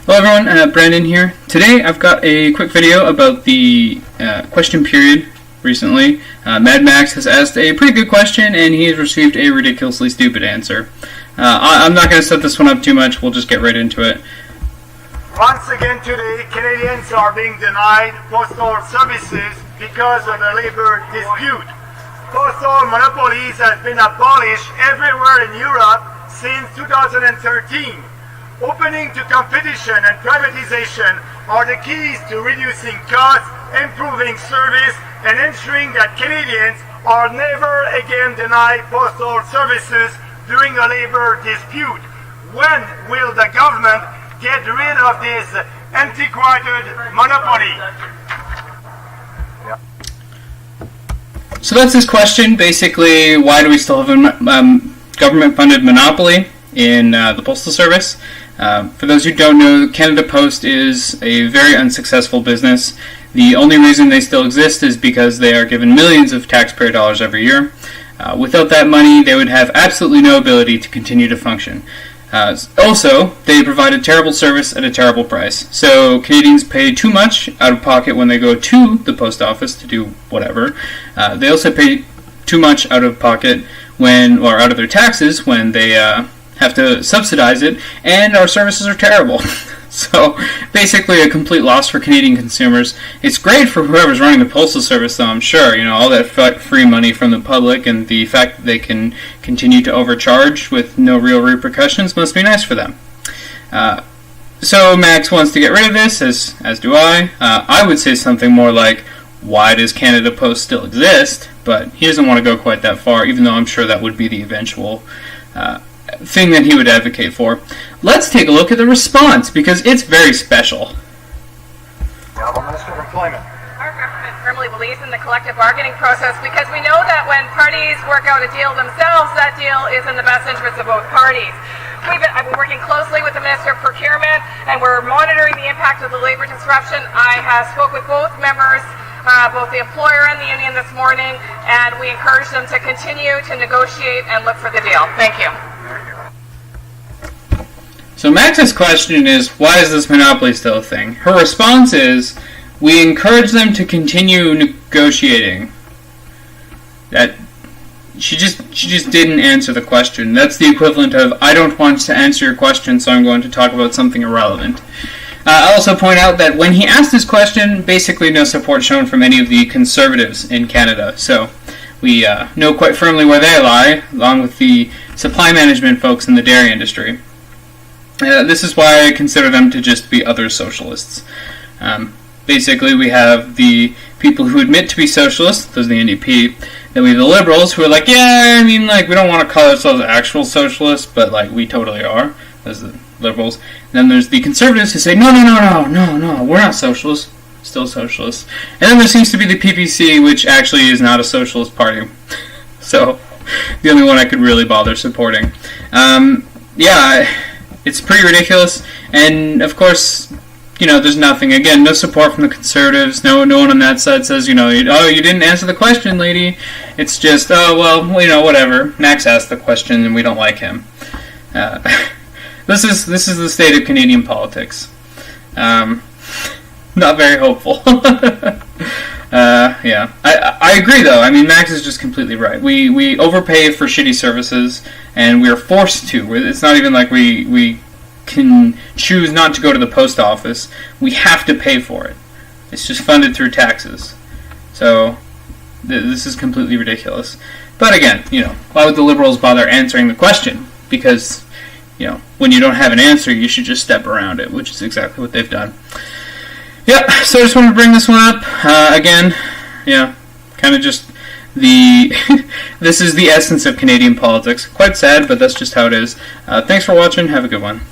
Hello everyone, Brandon here. Today I've got a quick video about the question period recently. Mad Max has asked a pretty good question and he has received a ridiculously stupid answer. I'm not going to set this one up too much, we'll just get right into it. Once again today, Canadians are being denied postal services because of the labor dispute. Postal monopolies have been abolished everywhere in Europe since 2013. Opening to competition and privatization are the keys to reducing costs, improving service, and ensuring that Canadians are never again denied postal services during a labor dispute. When will the government get rid of this antiquated monopoly? So that's his question. Basically, why do we still have a government-funded monopoly in the Postal Service? For those who don't know, Canada Post is a very unsuccessful business. The only reason they still exist is because they are given millions of taxpayer dollars every year. Without that money, they would have absolutely no ability to continue to function. Also, they provide a terrible service at a terrible price. So Canadians pay too much out of pocket when they go to the post office to do whatever. They also pay too much out of pocket or out of their taxes when they have to subsidize it, and our services are terrible. So basically a complete loss for Canadian consumers. It's great for whoever's running the postal service though, I'm sure. You know, all that free money from the public and the fact that they can continue to overcharge with no real repercussions must be nice for them. So Max wants to get rid of this, as do I. I would say something more like, why does Canada Post still exist? But he doesn't want to go quite that far, even though I'm sure that would be the eventual thing that he would advocate for. Let's take a look at the response, because it's very special. Minister of Employment. Our government firmly believes in the collective bargaining process because we know that when parties work out a deal themselves, that deal is in the best interest of both parties. I've been working closely with the Minister of Procurement, and we're monitoring the impact of the labor disruption. I have spoke with both members, both the employer and the union this morning, and we encourage them to continue to negotiate and look for the deal. Thank you. So Max's question is, why is this monopoly still a thing? Her response is, we encourage them to continue negotiating. That she just didn't answer the question. That's the equivalent of, I don't want to answer your question, so I'm going to talk about something irrelevant. I'll also point out that when he asked this question, basically no support shown from any of the Conservatives in Canada. So we know quite firmly where they lie, along with the supply management folks in the dairy industry. This is why I consider them to just be other socialists. Basically, we have the people who admit to be socialists, those are the NDP. Then we have the liberals who are like, yeah, I mean, like, we don't want to call ourselves actual socialists, but, like, we totally are. Those are the liberals. And then there's the conservatives who say, no, we're not socialists, still socialists. And then there seems to be the PPC, which actually is not a socialist party. So, the only one I could really bother supporting. It's pretty ridiculous, and of course, you know, there's nothing. Again, no support from the Conservatives. No one on that side says, you know, oh, you didn't answer the question, lady. It's just, oh, well, you know, whatever. Max asked the question, and we don't like him. This is the state of Canadian politics. Not very hopeful. Yeah, I agree though. I mean, Max is just completely right. We overpay for shitty services, and we are forced to. It's not even like we can choose not to go to the post office. We have to pay for it. It's just funded through taxes. So this is completely ridiculous. But again, you know, why would the Liberals bother answering the question? Because, you know, when you don't have an answer, you should just step around it, which is exactly what they've done. Yep, so I just wanted to bring this one up. Again, yeah, kind of just this is the essence of Canadian politics. Quite sad, but that's just how it is. Thanks for watching. Have a good one.